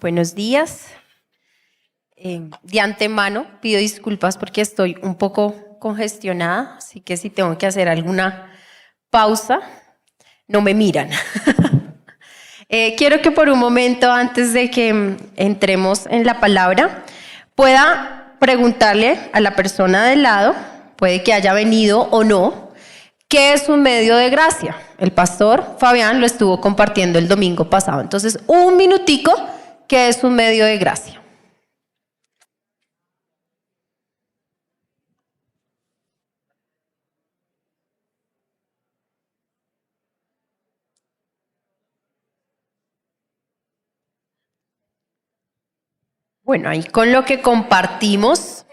Buenos días. De antemano pido disculpas porque estoy un poco congestionada, así que si tengo que hacer alguna pausa, no me miran. Quiero que por un momento, antes de que entremos en la palabra, pueda preguntarle a la persona del lado, puede que haya venido o no, ¿qué es un medio de gracia? El pastor Fabián lo estuvo compartiendo el domingo pasado. Entonces, un minutico, ¿qué es un medio de gracia? Bueno, ahí con lo que compartimos,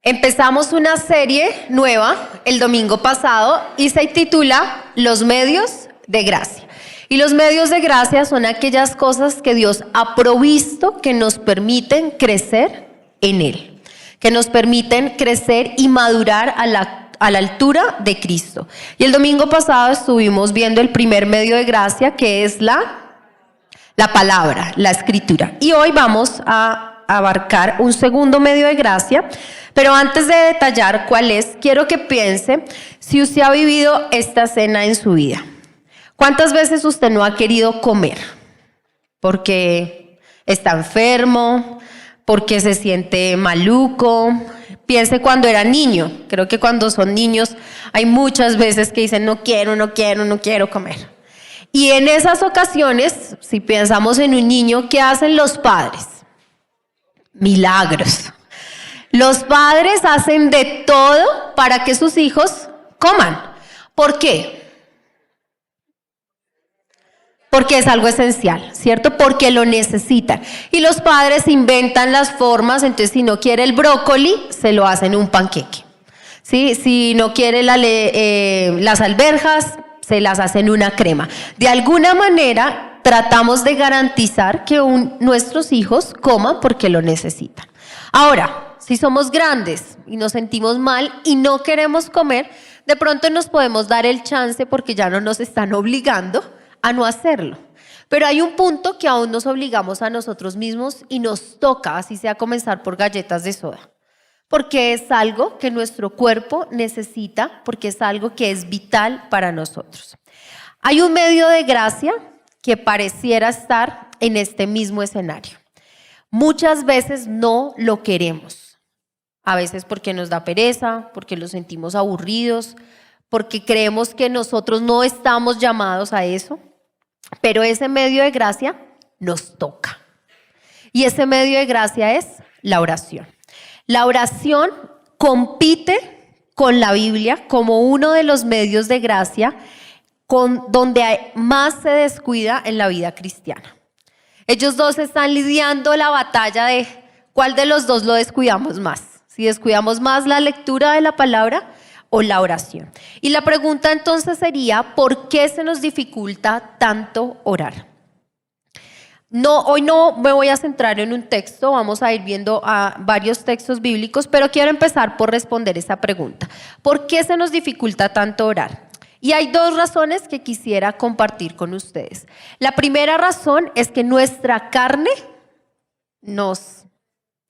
empezamos una serie nueva el domingo pasado y se titula Los medios de gracia. Y los medios de gracia son aquellas cosas que Dios ha provisto que nos permiten crecer en Él, que nos permiten crecer y madurar a la altura de Cristo. Y el domingo pasado estuvimos viendo el primer medio de gracia, que es la palabra, la escritura. Y hoy vamos a abarcar un segundo medio de gracia, pero antes de detallar cuál es, quiero que piense si usted ha vivido esta escena en su vida. ¿Cuántas veces usted no ha querido comer? Porque está enfermo, porque se siente maluco. Piense cuando era niño. Creo que cuando son niños hay muchas veces que dicen no quiero comer. Y en esas ocasiones, si pensamos en un niño, ¿qué hacen los padres? Milagros. Los padres hacen de todo para que sus hijos coman. ¿Por qué? Porque es algo esencial, ¿cierto? Porque lo necesitan. Y los padres inventan las formas, entonces si no quiere el brócoli, se lo hacen un panqueque. ¿Sí? Si no quiere las alberjas, se las hacen una crema. De alguna manera tratamos de garantizar que nuestros hijos coman porque lo necesitan. Ahora, si somos grandes y nos sentimos mal y no queremos comer, de pronto nos podemos dar el chance porque ya no nos están obligando a no hacerlo. Pero hay un punto que aún nos obligamos a nosotros mismos y nos toca, así sea comenzar por galletas de soda. Porque es algo que nuestro cuerpo necesita, porque es algo que es vital para nosotros. Hay un medio de gracia que pareciera estar en este mismo escenario. Muchas veces no lo queremos. A veces porque nos da pereza, porque lo sentimos aburridos, porque creemos que nosotros no estamos llamados a eso. Pero ese medio de gracia nos toca. Y ese medio de gracia es la oración. La oración compite con la Biblia como uno de los medios de gracia donde más se descuida en la vida cristiana. Ellos dos están lidiando la batalla de cuál de los dos lo descuidamos más. Si descuidamos más la lectura de la palabra o la oración. Y la pregunta entonces sería, ¿por qué se nos dificulta tanto orar? Hoy no me voy a centrar en un texto, vamos a ir viendo varios textos bíblicos, pero quiero empezar por responder esa pregunta. ¿Por qué se nos dificulta tanto orar? Y hay dos razones que quisiera compartir con ustedes. La primera razón es que nuestra carne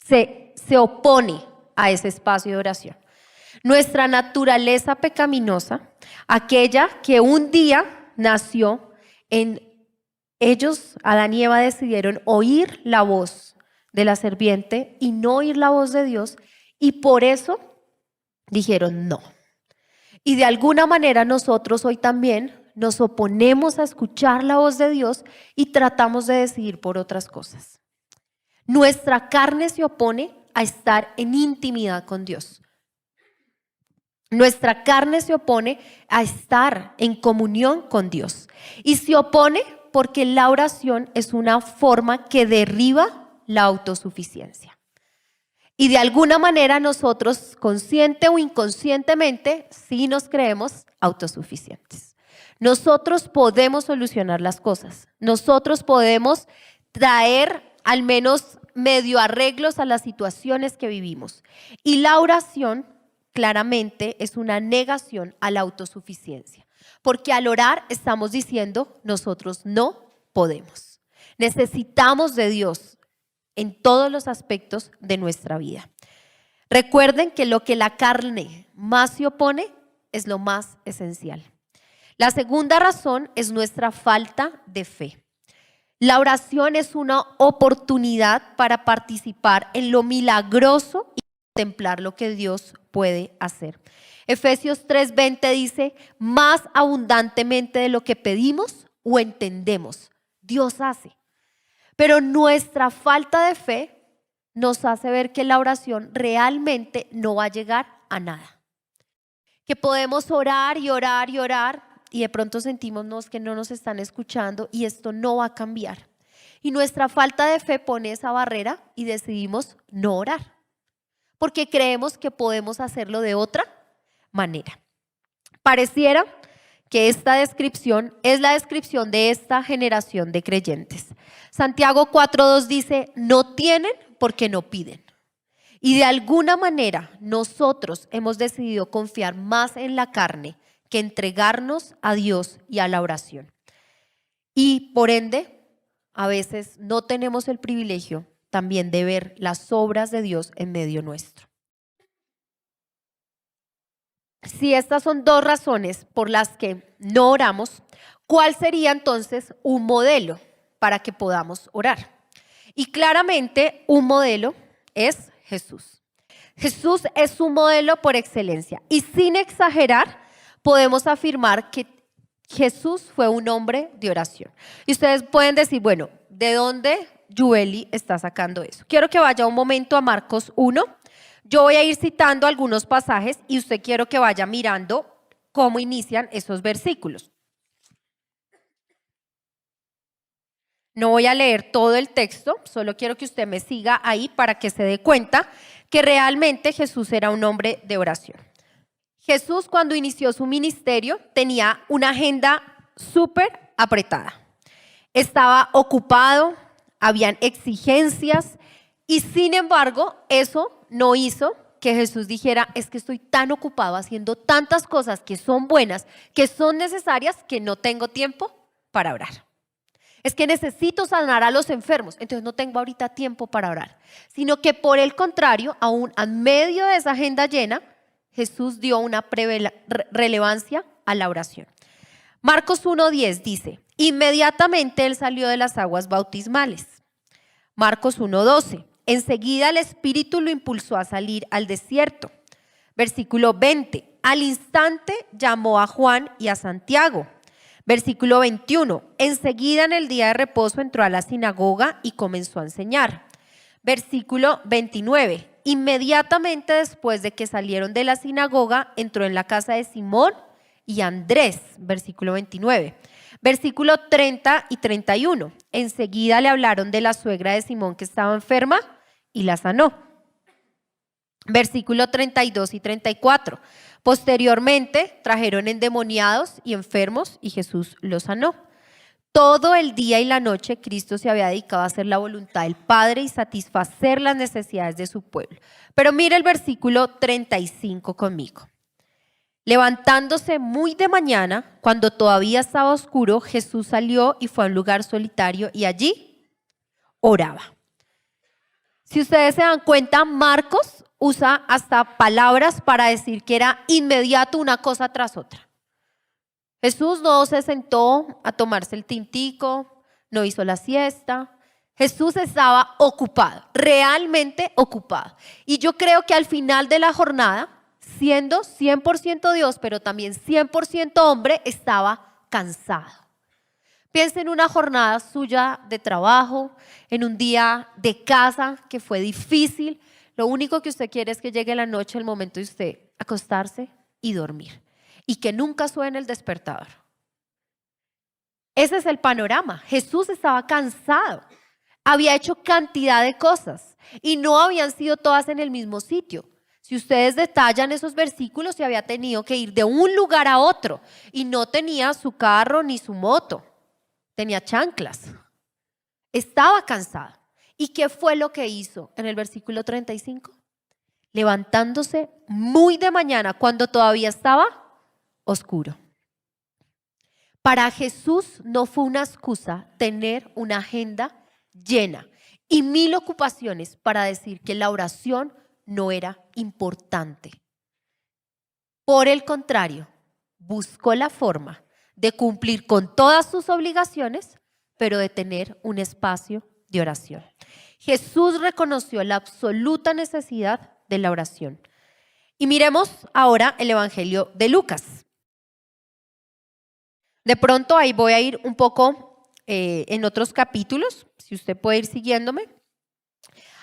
se opone a ese espacio de oración. Nuestra naturaleza pecaminosa, aquella que un día nació en ellos, Adán y Eva, decidieron oír la voz de la serpiente y no oír la voz de Dios, y por eso dijeron no. Y de alguna manera nosotros hoy también nos oponemos a escuchar la voz de Dios y tratamos de decidir por otras cosas. Nuestra carne se opone a estar en intimidad con Dios. Nuestra carne se opone a estar en comunión con Dios. Y se opone porque la oración es una forma que derriba la autosuficiencia. Y de alguna manera nosotros, consciente o inconscientemente, sí nos creemos autosuficientes. Nosotros podemos solucionar las cosas. Nosotros podemos traer al menos medio arreglos a las situaciones que vivimos. Y la oración claramente es una negación a la autosuficiencia. Porque al orar estamos diciendo nosotros no podemos. Necesitamos de Dios en todos los aspectos de nuestra vida. Recuerden que lo que la carne más se opone es lo más esencial. La segunda razón es nuestra falta de fe. La oración es una oportunidad para participar en lo milagroso y contemplar lo que Dios puede hacer. Efesios 3:20 dice, más abundantemente de lo que pedimos o entendemos, Dios hace. Pero nuestra falta de fe nos hace ver que la oración realmente no va a llegar a nada. Que podemos orar y orar y orar y de pronto sentimos que no nos están escuchando y esto no va a cambiar. Y nuestra falta de fe pone esa barrera y decidimos no orar. Porque creemos que podemos hacerlo de otra manera. Pareciera que esta descripción es la descripción de esta generación de creyentes. Santiago 4:2 dice, no tienen porque no piden. Y de alguna manera nosotros hemos decidido confiar más en la carne que entregarnos a Dios y a la oración. Y por ende, a veces no tenemos el privilegio también de ver las obras de Dios en medio nuestro. Si estas son dos razones por las que no oramos, ¿cuál sería entonces un modelo para que podamos orar? Y claramente un modelo es Jesús. Jesús es un modelo por excelencia y sin exagerar podemos afirmar que Jesús fue un hombre de oración. Y ustedes pueden decir, bueno, ¿de dónde Yueli está sacando eso? Quiero que vaya un momento a Marcos 1. Yo voy a ir citando algunos pasajes y usted quiero que vaya mirando cómo inician esos versículos. No voy a leer todo el texto, solo quiero que usted me siga ahí para que se dé cuenta que realmente Jesús era un hombre de oración. Jesús, cuando inició su ministerio, tenía una agenda súper apretada. Estaba ocupado, habían exigencias y sin embargo eso no hizo que Jesús dijera, es que estoy tan ocupado haciendo tantas cosas que son buenas, que son necesarias, que no tengo tiempo para orar. Es que necesito sanar a los enfermos, entonces no tengo ahorita tiempo para orar. Sino que por el contrario, aún en medio de esa agenda llena, Jesús dio una relevancia a la oración. Marcos 1:10 dice, inmediatamente él salió de las aguas bautismales. Marcos 1:12, enseguida el Espíritu lo impulsó a salir al desierto. Versículo 20, al instante llamó a Juan y a Santiago. Versículo 21, enseguida en el día de reposo entró a la sinagoga y comenzó a enseñar. Versículo 29, inmediatamente después de que salieron de la sinagoga, entró en la casa de Simón y Andrés. Versículo 29. Versículo 30 y 31, enseguida le hablaron de la suegra de Simón que estaba enferma y la sanó. Versículo 32 y 34, posteriormente trajeron endemoniados y enfermos y Jesús los sanó. Todo el día y la noche Cristo se había dedicado a hacer la voluntad del Padre y satisfacer las necesidades de su pueblo. Pero mira el versículo 35 conmigo. Levantándose muy de mañana, cuando todavía estaba oscuro, Jesús salió y fue a un lugar solitario y allí oraba. Si ustedes se dan cuenta, Marcos usa hasta palabras para decir que era inmediato una cosa tras otra. Jesús no se sentó a tomarse el tintico, no hizo la siesta. Jesús estaba ocupado, realmente ocupado. Y yo creo que al final de la jornada, siendo 100% Dios, pero también 100% hombre, estaba cansado. Piensa en una jornada suya de trabajo, en un día de casa que fue difícil. Lo único que usted quiere es que llegue la noche, el momento de usted acostarse y dormir. Y que nunca suene el despertador. Ese es el panorama. Jesús estaba cansado. Había hecho cantidad de cosas y no habían sido todas en el mismo sitio. Si ustedes detallan esos versículos, se había tenido que ir de un lugar a otro y no tenía su carro ni su moto. Tenía chanclas. Estaba cansado. ¿Y qué fue lo que hizo en el versículo 35? Levantándose muy de mañana cuando todavía estaba oscuro. Para Jesús no fue una excusa tener una agenda llena y 1000 ocupaciones para decir que la oración no era importante. Por el contrario, buscó la forma de cumplir con todas sus obligaciones, pero de tener un espacio de oración. Jesús reconoció la absoluta necesidad de la oración. Y miremos ahora el Evangelio de Lucas. De pronto ahí voy a ir un poco en otros capítulos, si usted puede ir siguiéndome.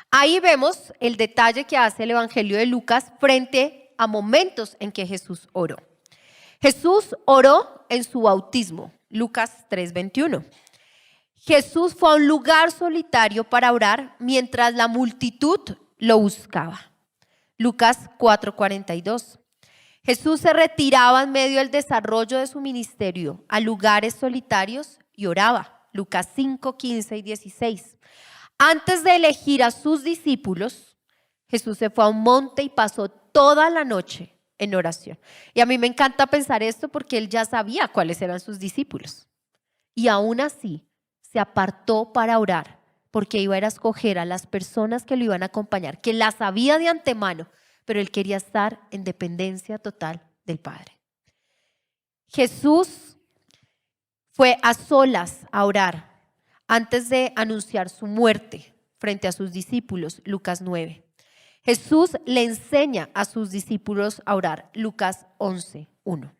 Ahí vemos el detalle que hace el Evangelio de Lucas frente a momentos en que Jesús oró. Jesús oró en su bautismo, Lucas 3:21. Jesús fue a un lugar solitario para orar mientras la multitud lo buscaba, Lucas 4:42. Jesús se retiraba en medio del desarrollo de su ministerio a lugares solitarios y oraba, Lucas 5:15 y 16. Antes de elegir a sus discípulos, Jesús se fue a un monte y pasó toda la noche en oración. Y a mí me encanta pensar esto porque él ya sabía cuáles eran sus discípulos. Y aún así se apartó para orar porque iba a ir a escoger a las personas que lo iban a acompañar, que las sabía de antemano, pero él quería estar en dependencia total del Padre. Jesús fue a solas a orar antes de anunciar su muerte frente a sus discípulos, Lucas 9. Jesús le enseña a sus discípulos a orar, Lucas 11:1.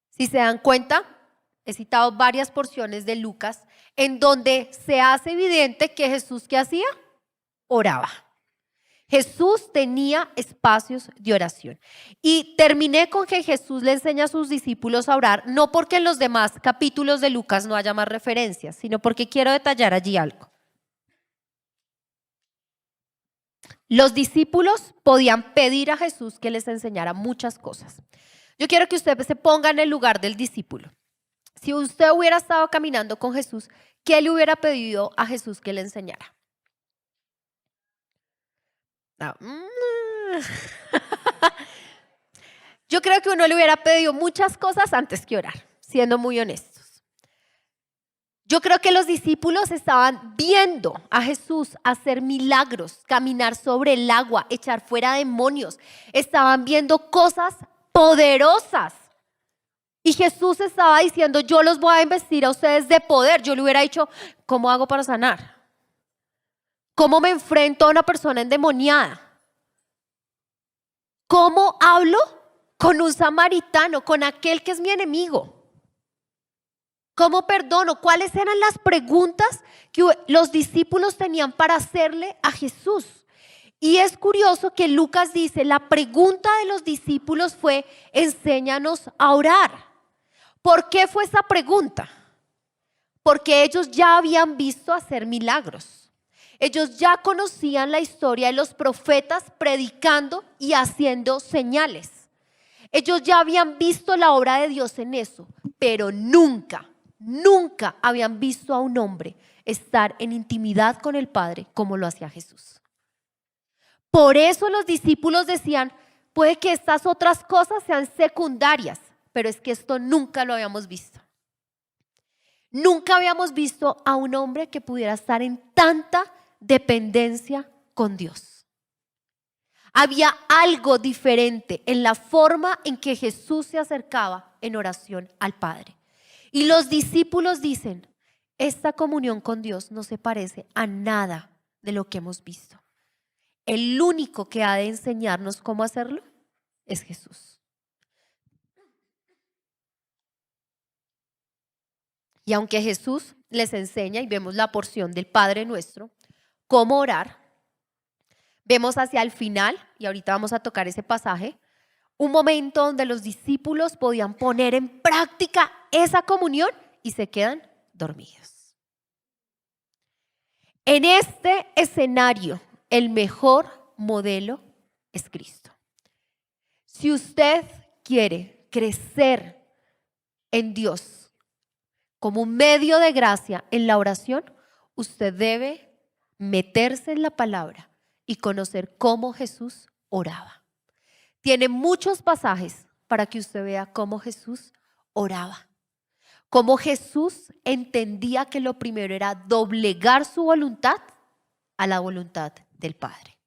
Si se dan cuenta, he citado varias porciones de Lucas en donde se hace evidente que Jesús, ¿qué hacía? Oraba. Jesús tenía espacios de oración. Y terminé con que Jesús le enseña a sus discípulos a orar, no porque en los demás capítulos de Lucas no haya más referencias, sino porque quiero detallar allí algo. Los discípulos podían pedir a Jesús que les enseñara muchas cosas. Yo quiero que usted se ponga en el lugar del discípulo. Si usted hubiera estado caminando con Jesús, ¿qué le hubiera pedido a Jesús que le enseñara? No. Yo creo que uno le hubiera pedido muchas cosas antes que orar, siendo muy honestos. Yo creo que los discípulos estaban viendo a Jesús hacer milagros, caminar sobre el agua, echar fuera demonios. Estaban viendo cosas poderosas. Y Jesús estaba diciendo, yo los voy a investir a ustedes de poder. Yo le hubiera dicho, ¿cómo hago para sanar? ¿Cómo me enfrento a una persona endemoniada? ¿Cómo hablo con un samaritano, con aquel que es mi enemigo? ¿Cómo perdono? ¿Cuáles eran las preguntas que los discípulos tenían para hacerle a Jesús? Y es curioso que Lucas dice, la pregunta de los discípulos fue, enséñanos a orar. ¿Por qué fue esa pregunta? Porque ellos ya habían visto hacer milagros. Ellos ya conocían la historia de los profetas predicando y haciendo señales. Ellos ya habían visto la obra de Dios en eso, pero nunca habían visto a un hombre estar en intimidad con el Padre como lo hacía Jesús. Por eso los discípulos decían, puede que estas otras cosas sean secundarias, pero es que esto nunca lo habíamos visto. Nunca habíamos visto a un hombre que pudiera estar en tanta dependencia con Dios. Había algo diferente en la forma en que Jesús se acercaba en oración al Padre. Y los discípulos dicen, esta comunión con Dios no se parece a nada de lo que hemos visto. El único que ha de enseñarnos cómo hacerlo es Jesús. Y aunque Jesús les enseña, y vemos la porción del Padre Nuestro, cómo orar, vemos hacia el final, y ahorita vamos a tocar ese pasaje, un momento donde los discípulos podían poner en práctica esa comunión y se quedan dormidos. En este escenario, el mejor modelo es Cristo. Si usted quiere crecer en Dios como un medio de gracia en la oración, usted debe meterse en la palabra y conocer cómo Jesús oraba. Tiene muchos pasajes para que usted vea cómo Jesús oraba. Cómo Jesús entendía que lo primero era doblegar su voluntad a la voluntad del Padre.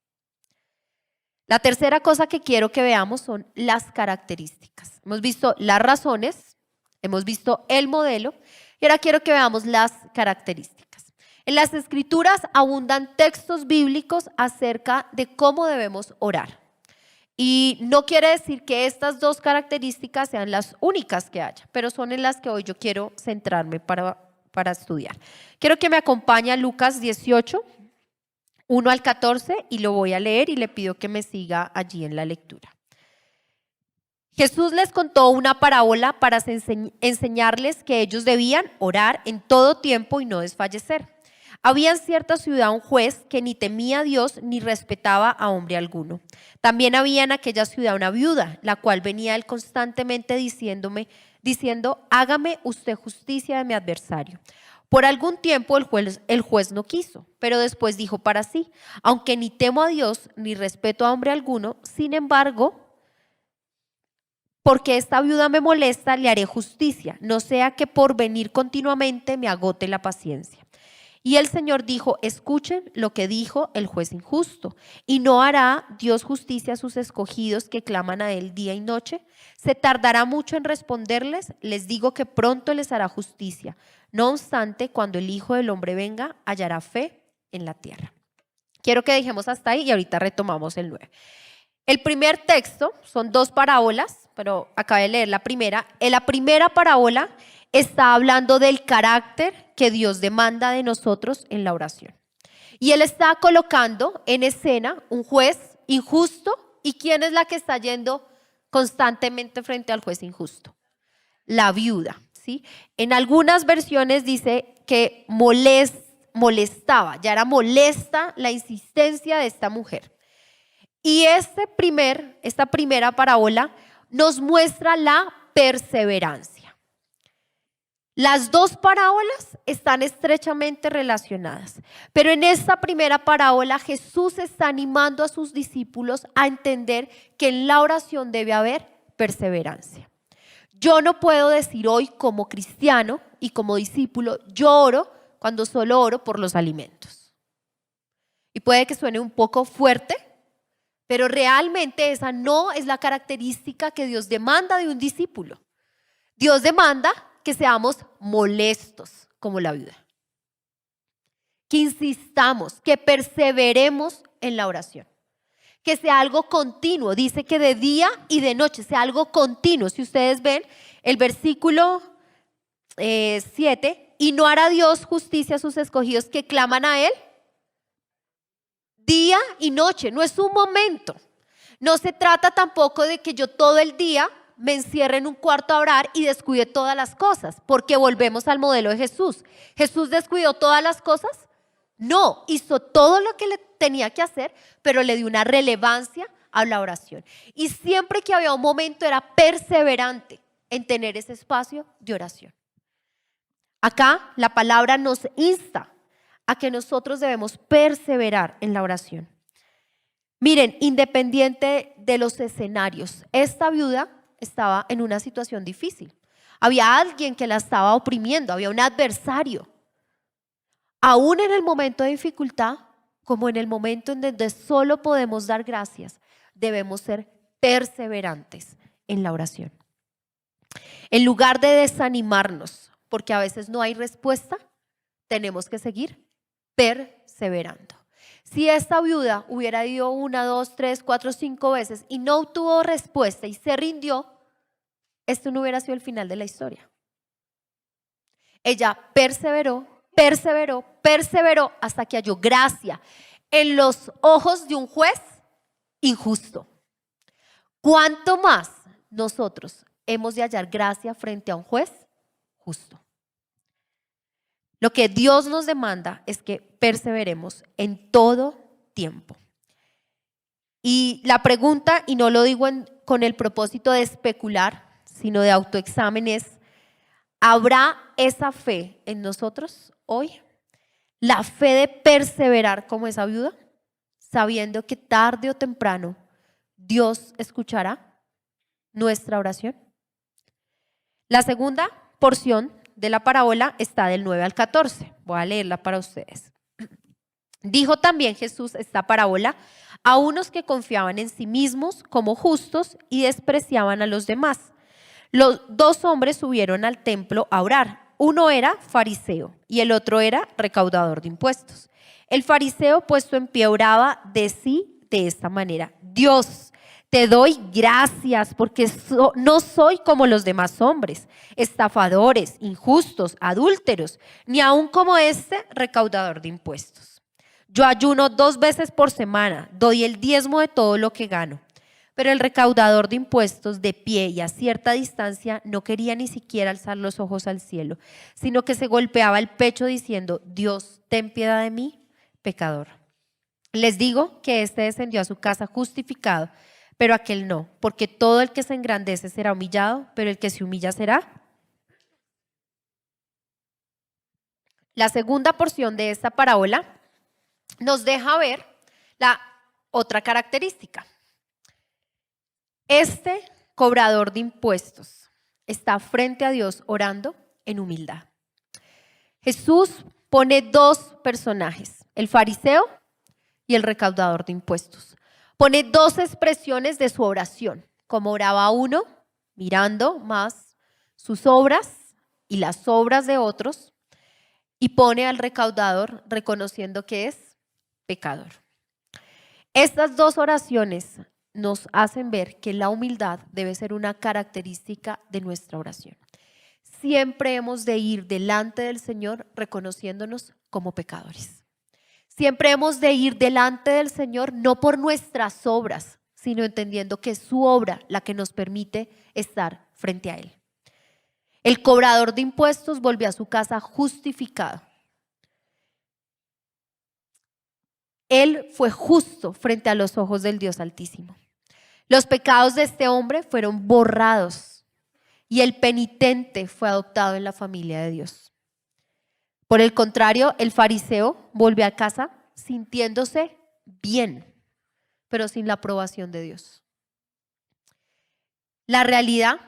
La tercera cosa que quiero que veamos son las características. Hemos visto las razones, hemos visto el modelo y ahora quiero que veamos las características. En las Escrituras abundan textos bíblicos acerca de cómo debemos orar. Y no quiere decir que estas dos características sean las únicas que haya, pero son en las que hoy yo quiero centrarme para estudiar. Quiero que me acompañe a Lucas 18, 1 al 14, y lo voy a leer y le pido que me siga allí en la lectura. Jesús les contó una parábola para enseñarles que ellos debían orar en todo tiempo y no desfallecer. Había en cierta ciudad un juez que ni temía a Dios ni respetaba a hombre alguno. También había en aquella ciudad una viuda, la cual venía a él constantemente diciendo, hágame usted justicia de mi adversario. Por algún tiempo el juez no quiso, pero después dijo para sí, aunque ni temo a Dios ni respeto a hombre alguno, sin embargo, porque esta viuda me molesta, le haré justicia, no sea que por venir continuamente me agote la paciencia. Y el Señor dijo, escuchen lo que dijo el juez injusto. ¿Y no hará Dios justicia a sus escogidos que claman a Él día y noche? ¿Se tardará mucho en responderles? Les digo que pronto les hará justicia. No obstante, cuando el Hijo del Hombre venga, hallará fe en la tierra. Quiero que dejemos hasta ahí y ahorita retomamos el 9. El primer texto son dos parábolas, pero acabé de leer la primera. En la primera parábola está hablando del carácter que Dios demanda de nosotros en la oración. Y él está colocando en escena un juez injusto. ¿Y quién es la que está yendo constantemente frente al juez injusto? La viuda, ¿sí? En algunas versiones dice que molestaba, ya era molesta la insistencia de esta mujer. Y esta primera parábola nos muestra la perseverancia. Las dos parábolas están estrechamente relacionadas, pero en esta primera parábola Jesús está animando a sus discípulos a entender que en la oración debe haber perseverancia. Yo no puedo decir hoy como cristiano y como discípulo, yo oro cuando solo oro por los alimentos. Y puede que suene un poco fuerte, pero realmente esa no es la característica que Dios demanda de un discípulo. Dios demanda que seamos molestos como la viuda, que insistamos, que perseveremos en la oración, que sea algo continuo. Dice que de día y de noche sea algo continuo. Si ustedes ven el versículo 7, y no hará Dios justicia a sus escogidos que claman a Él día y noche. No es un momento. No se trata tampoco de que yo todo el día me encierre en un cuarto a orar y descuide todas las cosas, porque volvemos al modelo de Jesús. ¿Jesús descuidó todas las cosas? No, hizo todo lo que le tenía que hacer, pero le dio una relevancia a la oración. Y siempre que había un momento era perseverante en tener ese espacio de oración. Acá la palabra nos insta a que nosotros debemos perseverar en la oración. Miren, independiente de los escenarios, esta viuda estaba en una situación difícil. Había alguien que la estaba oprimiendo, había un adversario. Aún en el momento de dificultad, como en el momento en donde solo podemos dar gracias, debemos ser perseverantes en la oración. En lugar de desanimarnos, porque a veces no hay respuesta, tenemos que seguir perseverando. Si esta viuda hubiera ido 1, 2, 3, 4, 5 veces y no obtuvo respuesta y se rindió, esto no hubiera sido el final de la historia. Ella perseveró hasta que halló gracia en los ojos de un juez injusto. ¿Cuánto más nosotros hemos de hallar gracia frente a un juez justo? Lo que Dios nos demanda es que perseveremos en todo tiempo. Y la pregunta, y no lo digo con el propósito de especular, sino de autoexamen, es: ¿habrá esa fe en nosotros hoy? La fe de perseverar como esa viuda, sabiendo que tarde o temprano Dios escuchará nuestra oración. La segunda porción de la parábola está del 9 al 14. Voy a leerla para ustedes. Dijo también Jesús esta parábola a unos que confiaban en sí mismos como justos y despreciaban a los demás. Los dos hombres subieron al templo a orar. Uno era fariseo y el otro era recaudador de impuestos. El fariseo, puesto en pie, oraba de sí de esta manera: Dios, te doy gracias porque no soy como los demás hombres, estafadores, injustos, adúlteros, ni aun como este recaudador de impuestos. Yo ayuno 2 veces por semana, doy el diezmo de todo lo que gano. Pero el recaudador de impuestos, de pie y a cierta distancia, no quería ni siquiera alzar los ojos al cielo, sino que se golpeaba el pecho diciendo: Dios, ten piedad de mí, pecador. Les digo que este descendió a su casa justificado, pero aquel no, porque todo el que se engrandece será humillado, pero el que se humilla será. La segunda porción de esta parábola nos deja ver la otra característica. Este cobrador de impuestos está frente a Dios orando en humildad. Jesús pone 2 personajes, el fariseo y el recaudador de impuestos. Pone 2 expresiones de su oración, como oraba uno, mirando más sus obras y las obras de otros, y pone al recaudador reconociendo que es pecador. Estas 2 oraciones nos hacen ver que la humildad debe ser una característica de nuestra oración. Siempre hemos de ir delante del Señor reconociéndonos como pecadores. Siempre hemos de ir delante del Señor no por nuestras obras, sino entendiendo que es su obra la que nos permite estar frente a Él. El cobrador de impuestos volvió a su casa justificado. Él fue justo frente a los ojos del Dios Altísimo. Los pecados de este hombre fueron borrados y el penitente fue adoptado en la familia de Dios. Por el contrario, el fariseo volvió a casa sintiéndose bien, pero sin la aprobación de Dios. La realidad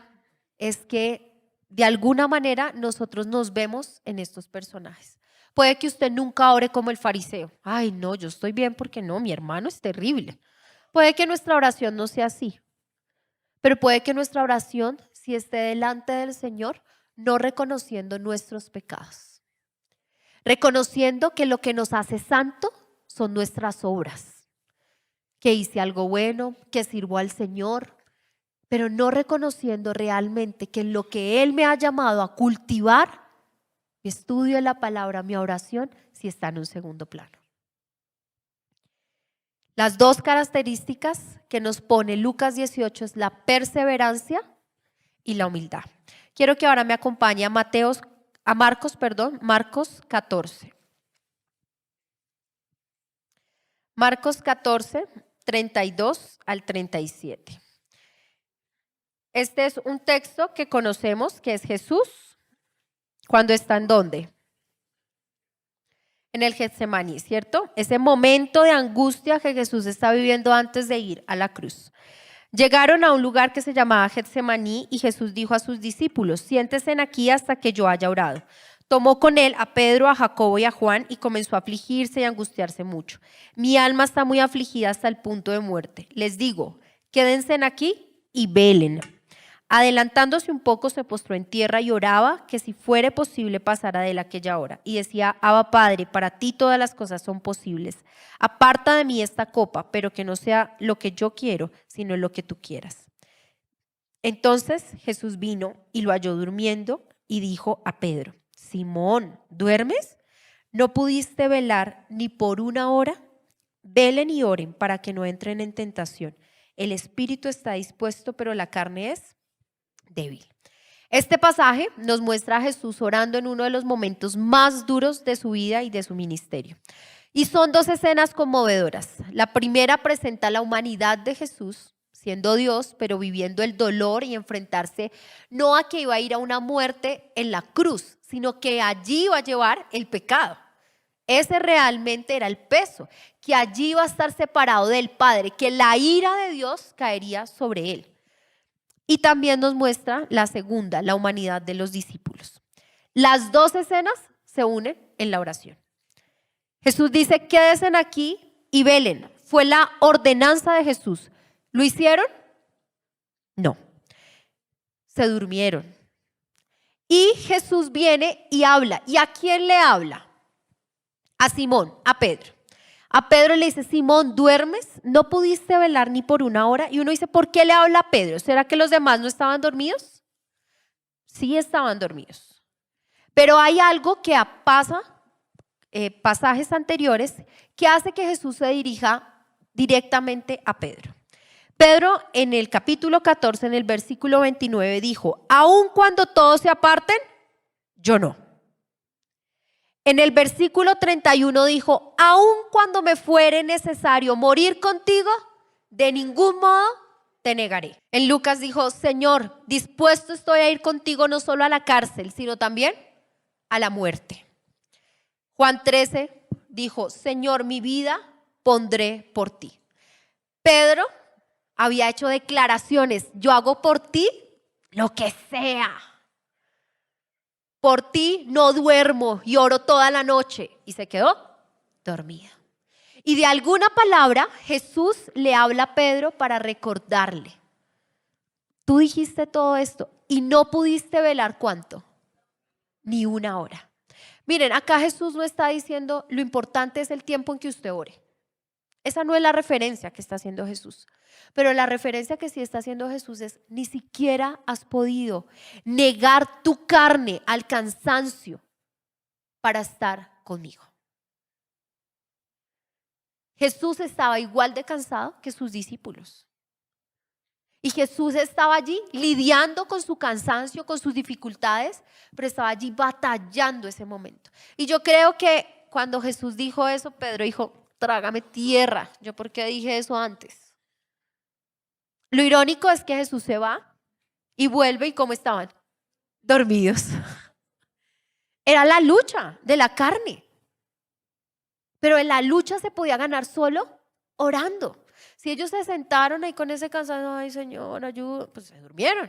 es que de alguna manera nosotros nos vemos en estos personajes. Puede que usted nunca ore como el fariseo. Ay, no, yo estoy bien porque no, mi hermano es terrible. Puede que nuestra oración no sea así, pero puede que nuestra oración sí esté delante del Señor, no reconociendo nuestros pecados, reconociendo que lo que nos hace santo son nuestras obras, que hice algo bueno, que sirvo al Señor, pero no reconociendo realmente que lo que Él me ha llamado a cultivar, mi estudio de la palabra, mi oración, sí está en un segundo plano. Las 2 características que nos pone Lucas 18 es la perseverancia y la humildad. Quiero que ahora me acompañe a Marcos 14. Marcos 14, 32 al 37. Este es un texto que conocemos, que es Jesús cuando está ¿en dónde? En el Getsemaní, ¿cierto? Ese momento de angustia que Jesús está viviendo antes de ir a la cruz. Llegaron a un lugar que se llamaba Getsemaní y Jesús dijo a sus discípulos: siéntense aquí hasta que yo haya orado. Tomó con él a Pedro, a Jacobo y a Juan y comenzó a afligirse y angustiarse mucho. Mi alma está muy afligida hasta el punto de muerte. Les digo, quédense aquí y velen. Adelantándose un poco, se postró en tierra y oraba que si fuere posible pasara de él aquella hora. Y decía: Abba, Padre, para ti todas las cosas son posibles. Aparta de mí esta copa, pero que no sea lo que yo quiero, sino lo que tú quieras. Entonces Jesús vino y lo halló durmiendo y dijo a Pedro: Simón, ¿duermes? ¿No pudiste velar ni por 1 hora? Velen y oren para que no entren en tentación. El espíritu está dispuesto, pero la carne es débil. Este pasaje nos muestra a Jesús orando en uno de los momentos más duros de su vida y de su ministerio. Y son 2 escenas conmovedoras. La primera presenta la humanidad de Jesús, siendo Dios, pero viviendo el dolor y enfrentarse no a que iba a ir a una muerte en la cruz, sino que allí iba a llevar el pecado. Ese realmente era el peso, que allí iba a estar separado del Padre, que la ira de Dios caería sobre él. Y también nos muestra la segunda, la humanidad de los discípulos. Las dos escenas se unen en la oración. Jesús dice, quédense aquí y velen. Fue la ordenanza de Jesús. ¿Lo hicieron? No. Se durmieron. Y Jesús viene y habla. ¿Y a quién le habla? A Simón, a Pedro. A Pedro le dice, Simón, ¿duermes? ¿No pudiste velar ni por una hora? Y uno dice, ¿por qué le habla a Pedro? ¿Será que los demás no estaban dormidos? Sí estaban dormidos. Pero hay algo que pasa, pasajes anteriores, que hace que Jesús se dirija directamente a Pedro. Pedro en el capítulo 14, en el versículo 29, dijo, aun cuando todos se aparten, yo no. En el versículo 31 dijo, aun cuando me fuere necesario morir contigo, de ningún modo te negaré. En Lucas dijo, Señor, dispuesto estoy a ir contigo no solo a la cárcel, sino también a la muerte. Juan 13 dijo, Señor, mi vida pondré por ti. Pedro había hecho declaraciones, yo hago por ti lo que sea. Por ti no duermo y oro toda la noche. Y se quedó dormida. Y de alguna palabra Jesús le habla a Pedro para recordarle. Tú dijiste todo esto y no pudiste velar ¿cuánto? Ni una hora. Miren, acá Jesús no está diciendo lo importante es el tiempo en que usted ore. Esa no es la referencia que está haciendo Jesús. Pero la referencia que sí está haciendo Jesús es, ni siquiera has podido negar tu carne al cansancio para estar conmigo. Jesús estaba igual de cansado que sus discípulos. Y Jesús estaba allí lidiando con su cansancio, con sus dificultades, pero estaba allí batallando ese momento. Y yo creo que cuando Jesús dijo eso, Pedro dijo, trágame tierra. ¿Yo por qué dije eso antes? Lo irónico es que Jesús se va y vuelve y ¿cómo estaban? Dormidos. Era la lucha de la carne. Pero en la lucha se podía ganar solo orando. Si ellos se sentaron ahí con ese cansancio, ay Señor, ayuda, pues se durmieron.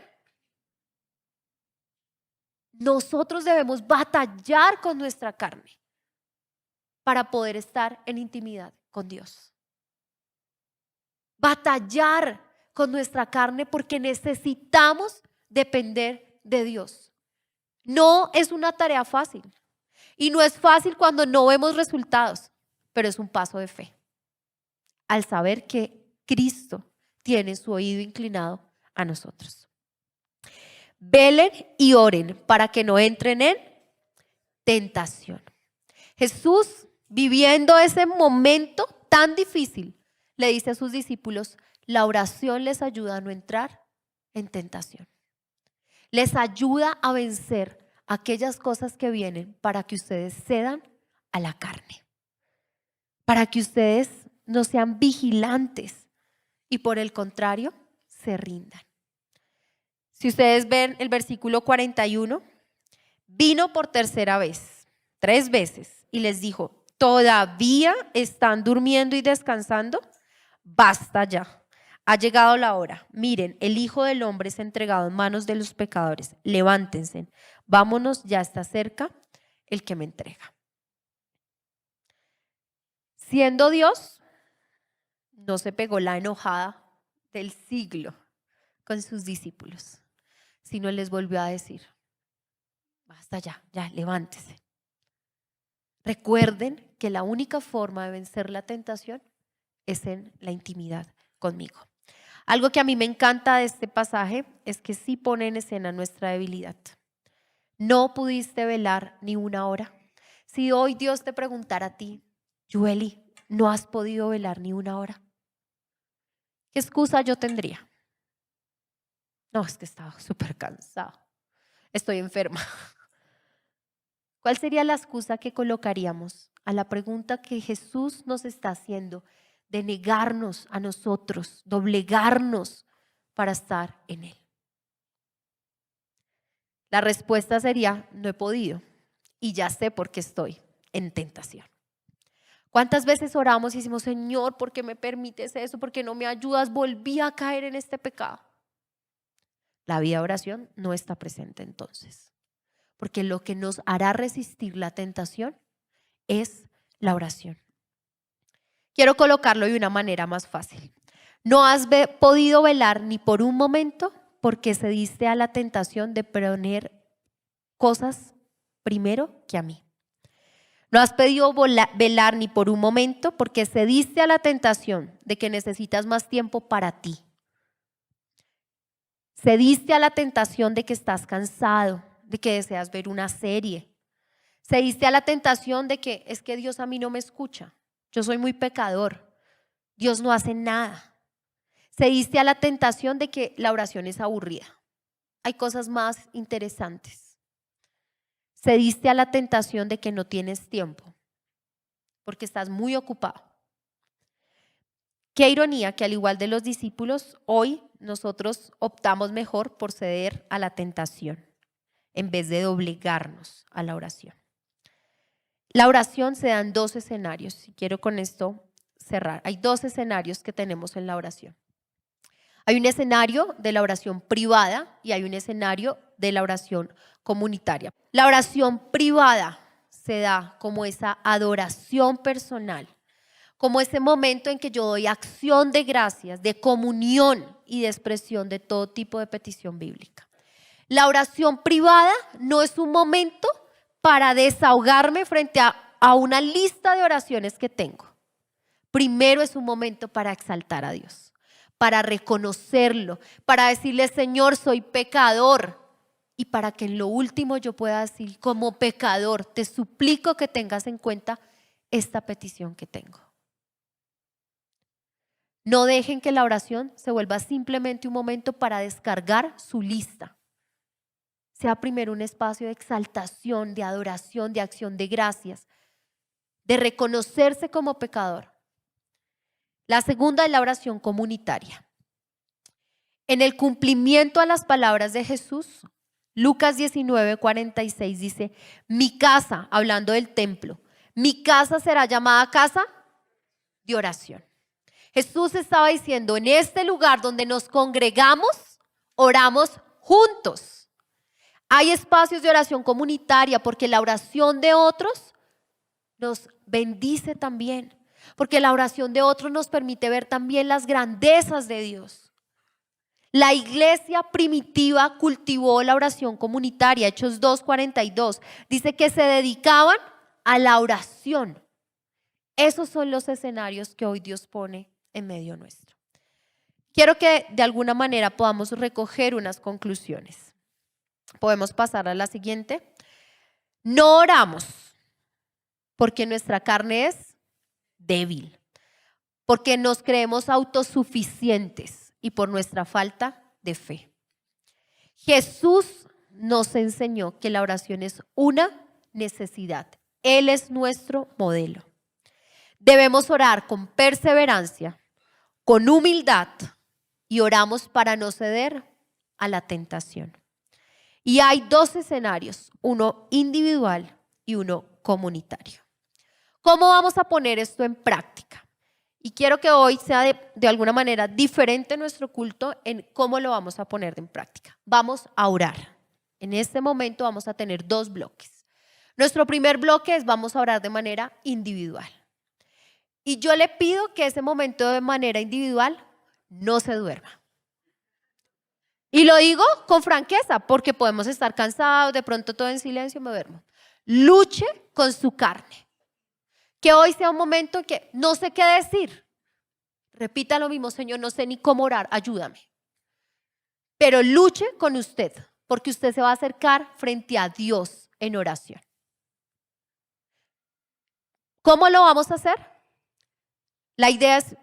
Nosotros debemos batallar con nuestra carne para poder estar en intimidad con Dios. Batallar con nuestra carne porque necesitamos depender de Dios. No es una tarea fácil y no es fácil cuando no vemos resultados, pero es un paso de fe. Al saber que Cristo tiene su oído inclinado a nosotros. Velen y oren para que no entren en tentación. Jesús, viviendo ese momento tan difícil, le dice a sus discípulos, la oración les ayuda a no entrar en tentación. Les ayuda a vencer aquellas cosas que vienen para que ustedes cedan a la carne. Para que ustedes no sean vigilantes y por el contrario se rindan. Si ustedes ven el versículo 41, vino por tercera vez, 3 veces y les dijo, ¿todavía están durmiendo y descansando? Basta ya. Ha llegado la hora. Miren, el Hijo del Hombre es entregado en manos de los pecadores. Levántense. Vámonos, ya está cerca el que me entrega. Siendo Dios, no se pegó la enojada del siglo con sus discípulos, sino les volvió a decir, basta ya, levántese. Recuerden que la única forma de vencer la tentación es en la intimidad conmigo. Algo que a mí me encanta de este pasaje es que sí pone en escena nuestra debilidad. No pudiste velar ni una hora. Si hoy Dios te preguntara a ti, Yueli, ¿no has podido velar ni una hora? ¿Qué excusa yo tendría? No, es que estaba súper cansado. Estoy enferma. ¿Cuál sería la excusa que colocaríamos a la pregunta que Jesús nos está haciendo de negarnos a nosotros, doblegarnos para estar en Él? La respuesta sería, no he podido y ya sé por qué estoy en tentación. ¿Cuántas veces oramos y decimos, Señor, ¿por qué me permites eso? ¿Por qué no me ayudas? Volví a caer en este pecado. La vida de oración no está presente entonces. porque lo que nos hará resistir la tentación es la oración. Quiero colocarlo de una manera más fácil. No has podido velar ni por un momento porque cediste a la tentación de poner cosas primero que a mí. No has podido velar ni por un momento porque cediste a la tentación de que necesitas más tiempo para ti. Cediste a la tentación de que estás cansado, de que deseas ver una serie. Cediste a la tentación de que es que Dios a mí no me escucha. Yo soy muy pecador. Dios no hace nada. Cediste a la tentación de que la oración es aburrida. Hay cosas más interesantes. Cediste a la tentación de que no tienes tiempo porque estás muy ocupado. Qué ironía que al igual de los discípulos, hoy nosotros optamos mejor por ceder a la tentación en vez de doblegarnos a la oración. La oración se da en dos escenarios y quiero con esto cerrar. Hay dos escenarios que tenemos en la oración. Hay un escenario de la oración privada y hay un escenario de la oración comunitaria. La oración privada se da como esa adoración personal, como ese momento en que yo doy acción de gracias, de comunión y de expresión de todo tipo de petición bíblica. La oración privada no es un momento para desahogarme frente a una lista de oraciones que tengo. Primero es un momento para exaltar a Dios, para reconocerlo, para decirle: Señor, soy pecador. Y para que en lo último yo pueda decir: como pecador, te suplico que tengas en cuenta esta petición que tengo. No dejen que la oración se vuelva simplemente un momento para descargar su lista. Sea primero un espacio de exaltación, de adoración, de acción de gracias, de reconocerse como pecador. La segunda es la oración comunitaria. En el cumplimiento a las palabras de Jesús, Lucas 19:46 dice: mi casa, hablando del templo, mi casa será llamada casa de oración. Jesús estaba diciendo: en este lugar donde nos congregamos, oramos juntos. Hay espacios de oración comunitaria porque la oración de otros nos bendice también, porque la oración de otros nos permite ver también las grandezas de Dios. La iglesia primitiva cultivó la oración comunitaria. Hechos 2:42 dice que se dedicaban a la oración. Esos son los escenarios que hoy Dios pone en medio nuestro. Quiero que de alguna manera podamos recoger unas conclusiones. Podemos pasar a la siguiente. No oramos porque nuestra carne es débil, porque nos creemos autosuficientes y por nuestra falta de fe. Jesús nos enseñó que la oración es una necesidad. Él es nuestro modelo. Debemos orar con perseverancia, con humildad y oramos para no ceder a la tentación. Y hay dos escenarios, uno individual y uno comunitario. ¿Cómo vamos a poner esto en práctica? Y quiero que hoy sea de alguna manera diferente nuestro culto en cómo lo vamos a poner en práctica. Vamos a orar. En este momento vamos a tener dos bloques. Nuestro primer bloque es: vamos a orar de manera individual. Y yo le pido que ese momento de manera individual no se duerma. Y lo digo con franqueza porque podemos estar cansados, de pronto todo en silencio, me duermo. Luche con su carne. Que hoy sea un momento en que no sé qué decir. Repita lo mismo: Señor, no sé ni cómo orar, ayúdame. Pero luche con usted, porque usted se va a acercar frente a Dios en oración. ¿Cómo lo vamos a hacer? La idea es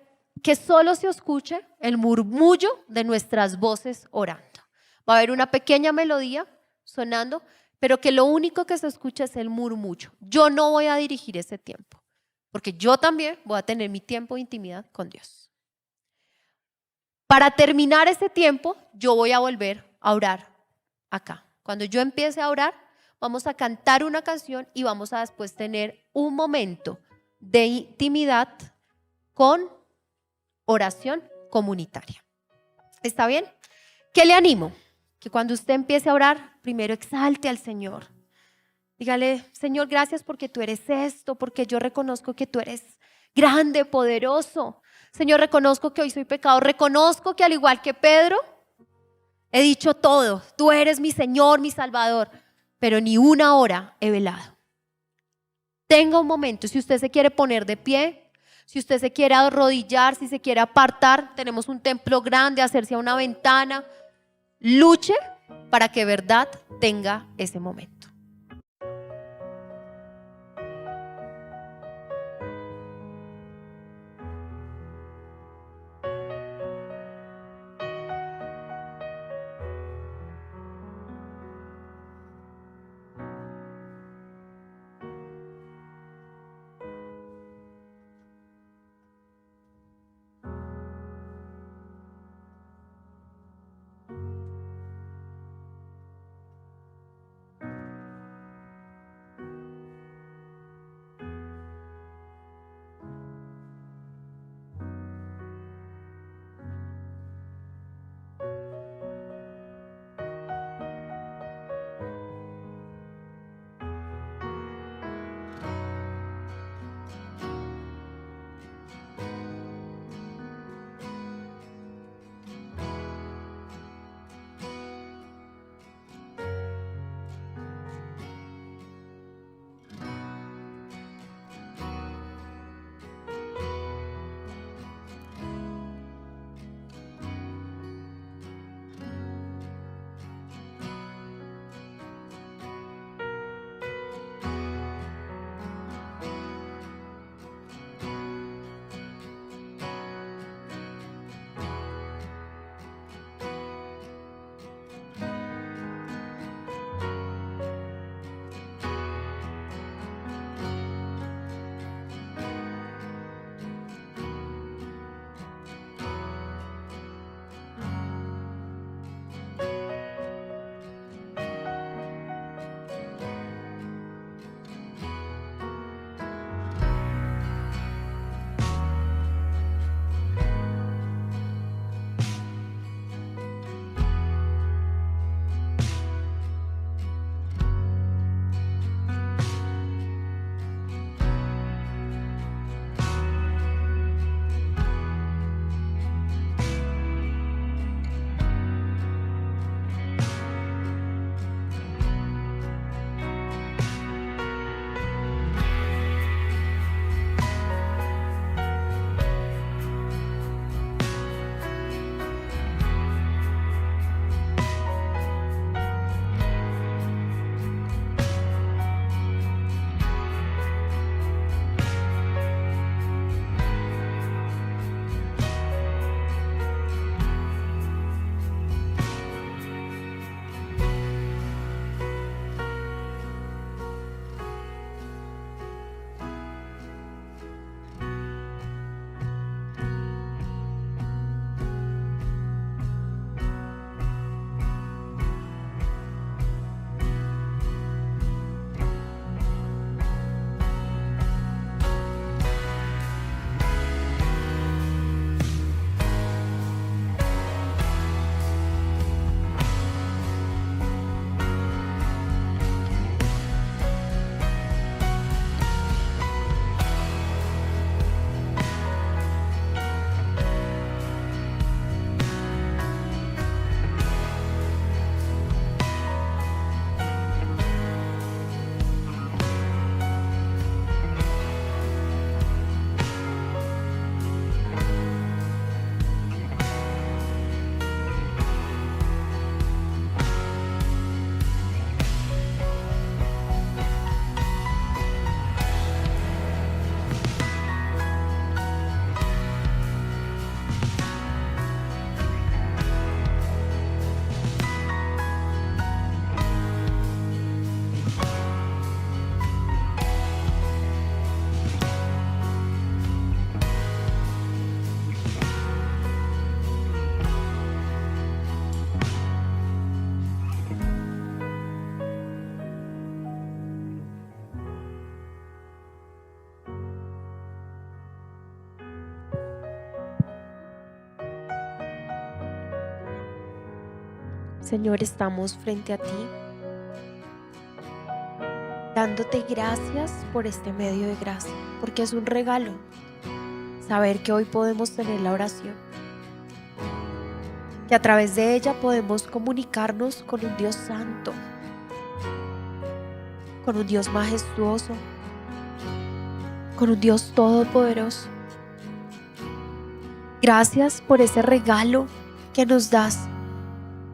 que solo se escuche el murmullo de nuestras voces orando. Va a haber una pequeña melodía sonando, pero que lo único que se escucha es el murmullo. Yo no voy a dirigir ese tiempo, porque yo también voy a tener mi tiempo de intimidad con Dios. Para terminar ese tiempo, yo voy a volver a orar acá. Cuando yo empiece a orar, vamos a cantar una canción y vamos a después tener un momento de intimidad con oración comunitaria. ¿Está bien? ¿Qué le animo? Que cuando usted empiece a orar, primero exalte al Señor. Dígale: Señor, gracias porque tú eres esto, porque yo reconozco que tú eres grande, poderoso. Señor, reconozco que hoy soy pecador, reconozco que al igual que Pedro, he dicho todo, tú eres mi Señor, mi Salvador, pero ni una hora he velado. Tenga un momento, si usted se quiere poner de pie, si usted se quiere arrodillar, si se quiere apartar, tenemos un templo grande, hacerse a una ventana, luche para que verdad tenga ese momento. Señor, estamos frente a ti, dándote gracias por este medio de gracia, porque es un regalo saber que hoy podemos tener la oración, que a través de ella podemos comunicarnos con un Dios santo, con un Dios majestuoso, con un Dios todopoderoso. Gracias por ese regalo que nos das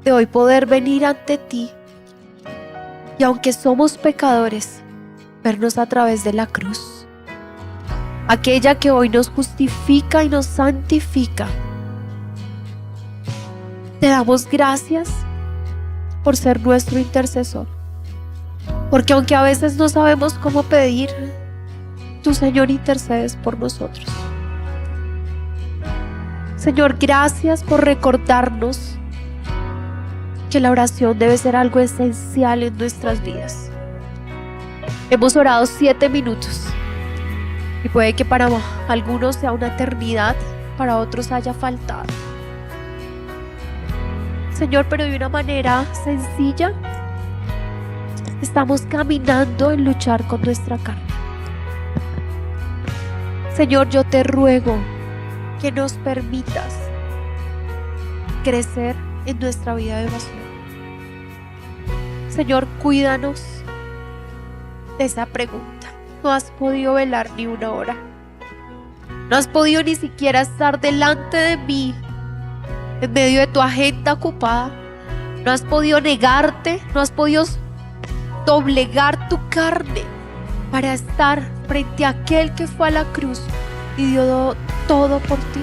de hoy poder venir ante ti y, aunque somos pecadores, vernos a través de la cruz, aquella que hoy nos justifica y nos santifica. Te damos gracias por ser nuestro intercesor, porque aunque a veces no sabemos cómo pedir, tú, Señor, intercedes por nosotros. Señor, gracias por recordarnos que la oración debe ser algo esencial en nuestras vidas. Hemos orado 7 minutos y puede que para algunos sea una eternidad, para otros haya faltado. Señor, pero de una manera sencilla estamos caminando en luchar con nuestra carne. Señor, yo te ruego que nos permitas crecer en nuestra vida de oración. Señor, cuídanos de esa pregunta. No has podido velar ni una hora. No has podido ni siquiera estar delante de mí en medio de tu agenda ocupada. No has podido negarte, no has podido doblegar tu carne para estar frente a aquel que fue a la cruz y dio todo por ti.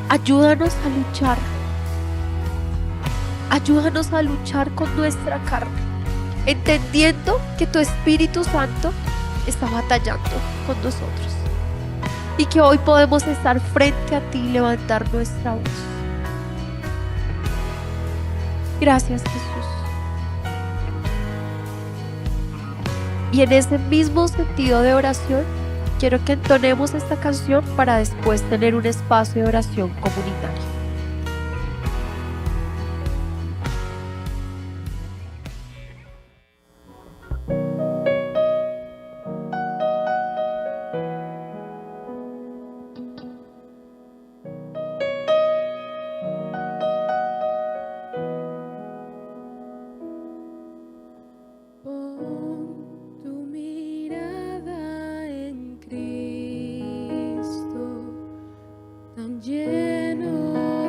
Ayúdanos a luchar. Ayúdanos a luchar con nuestra carne, entendiendo que tu Espíritu Santo está batallando con nosotros y que hoy podemos estar frente a ti y levantar nuestra voz. Gracias, Jesús. Y en ese mismo sentido de oración, quiero que entonemos esta canción para después tener un espacio de oración comunitaria. Lleno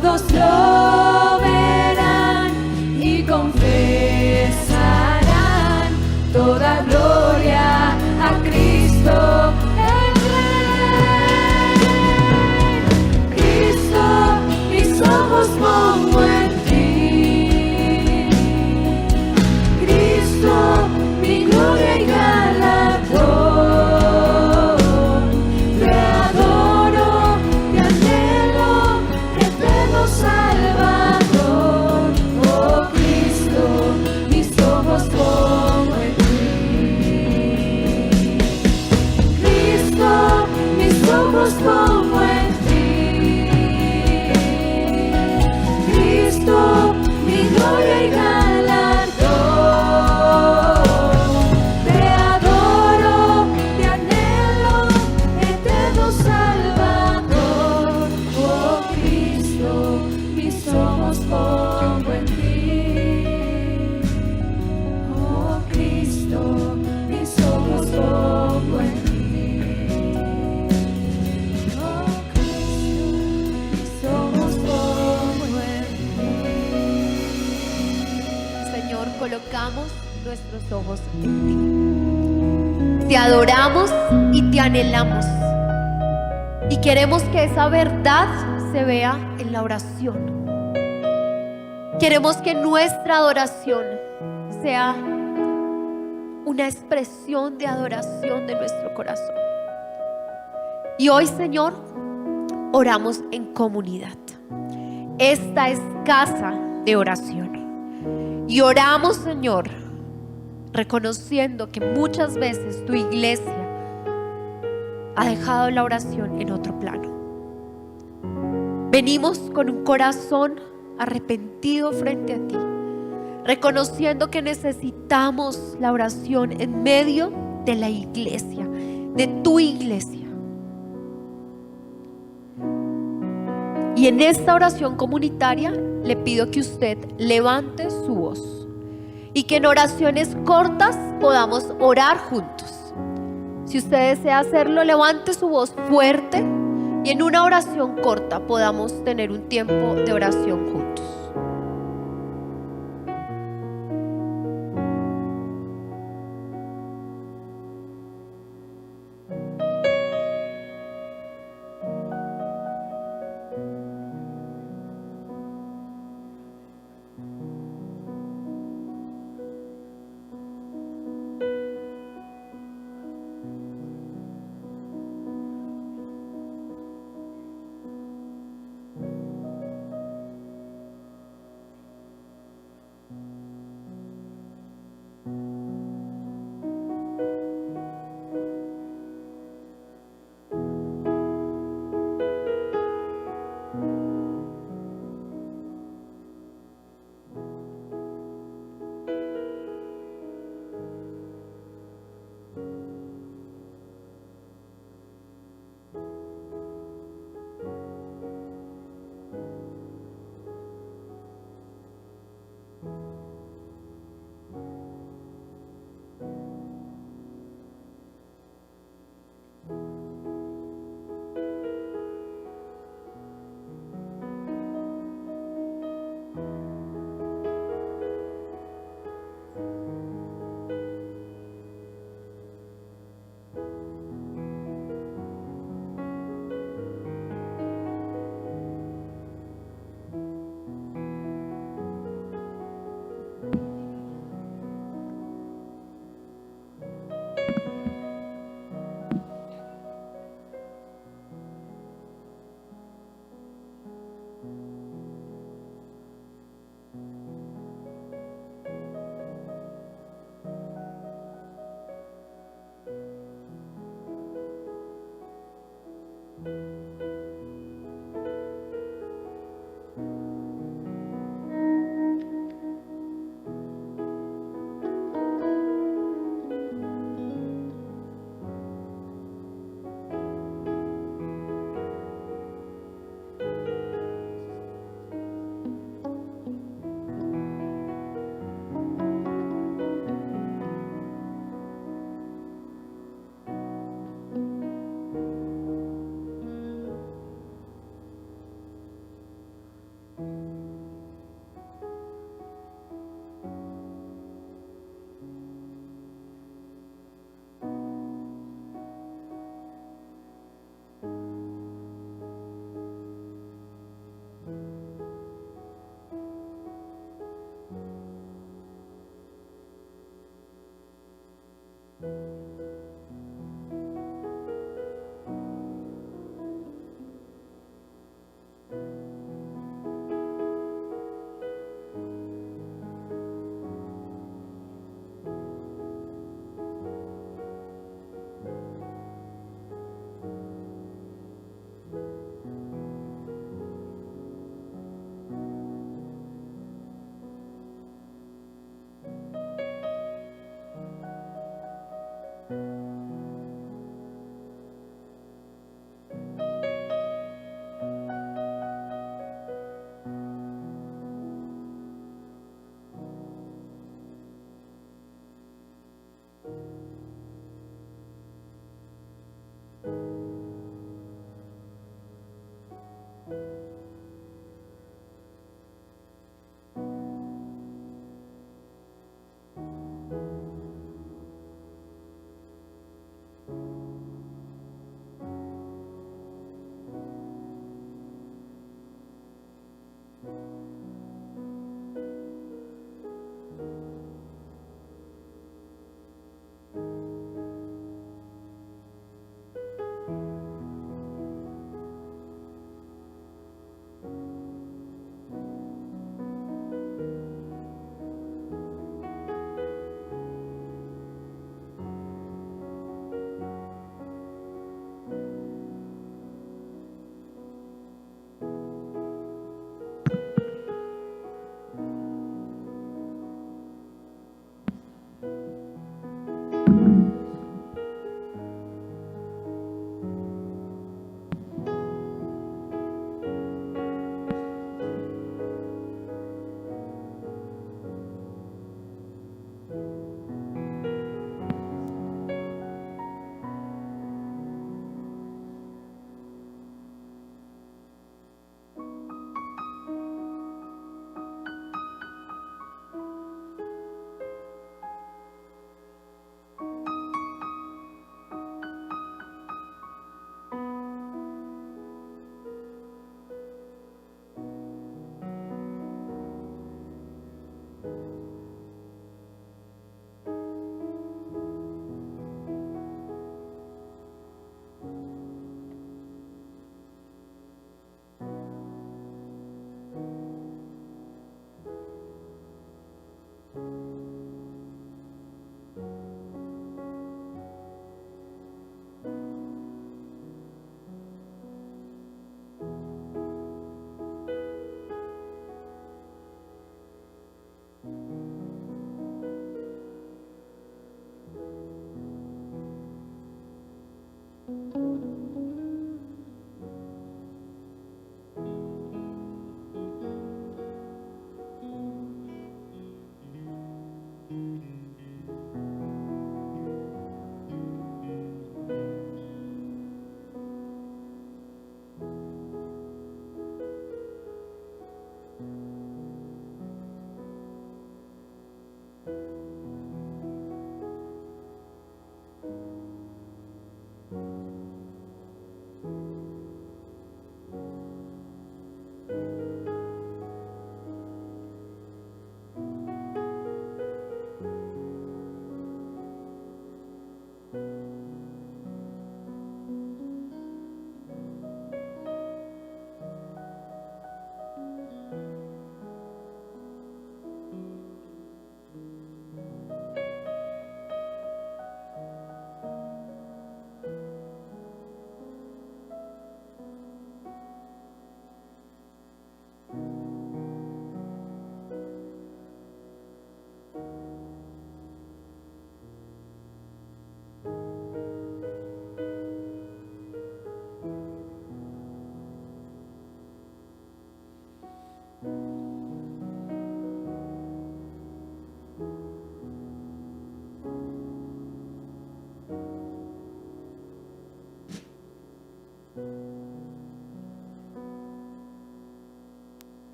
todos lo verán y confesarán toda gloria a Cristo el Rey. Cristo, mis ojos pongo en ti. Cristo, mi gloria y galardón. Te adoro, te anhelo, eterno Salvador. Oh Cristo, mis ojos pongo en ti. Cristo, mis ojos pongo en ti. Cristo, mi gloria y galardón. Te adoro, te anhelo, eterno Salvador. Oh Cristo, mis ojos pongo en ti. Oh Cristo, mis ojos pongo en ti. Oh Cristo, mis ojos pongo en ti. Señor, colocamos nuestros ojos en ti. Te adoramos y te anhelamos. Y queremos que esa verdad se vea en la oración. Queremos que nuestra adoración sea una expresión de adoración de nuestro corazón. Y hoy, Señor, oramos en comunidad. Esta es casa de oración. Y oramos, Señor, reconociendo que muchas veces tu iglesia ha dejado la oración en otro plano. Venimos con un corazón arrepentido frente a ti, reconociendo que necesitamos la oración en medio de la iglesia, de tu iglesia. Y en esta oración comunitaria le pido que usted levante su voz y que en oraciones cortas podamos orar juntos. Si usted desea hacerlo, levante su voz fuerte y en una oración corta podamos tener un tiempo de oración juntos.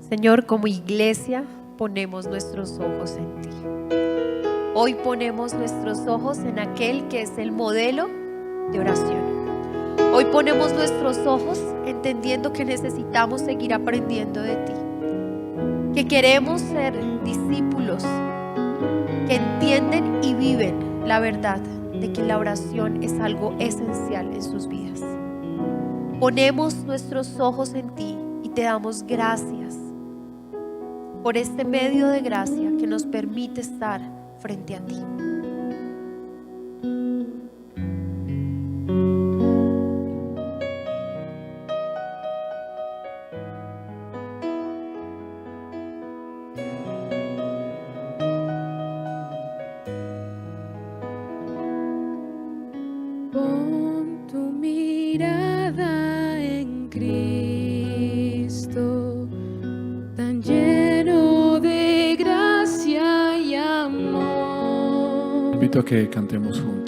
Señor, como iglesia ponemos nuestros ojos en ti. Hoy ponemos nuestros ojos en aquel que es el modelo de oración. Hoy ponemos nuestros ojos entendiendo que necesitamos seguir aprendiendo de ti, que queremos ser discípulos que entienden y viven la verdad de que la oración es algo esencial en sus vidas. Ponemos nuestros ojos en ti y te damos gracias por este medio de gracia que nos permite estar frente a ti. Pon tu mirada en Cristo, tan lleno de gracia y amor. Invito a que cantemos juntos.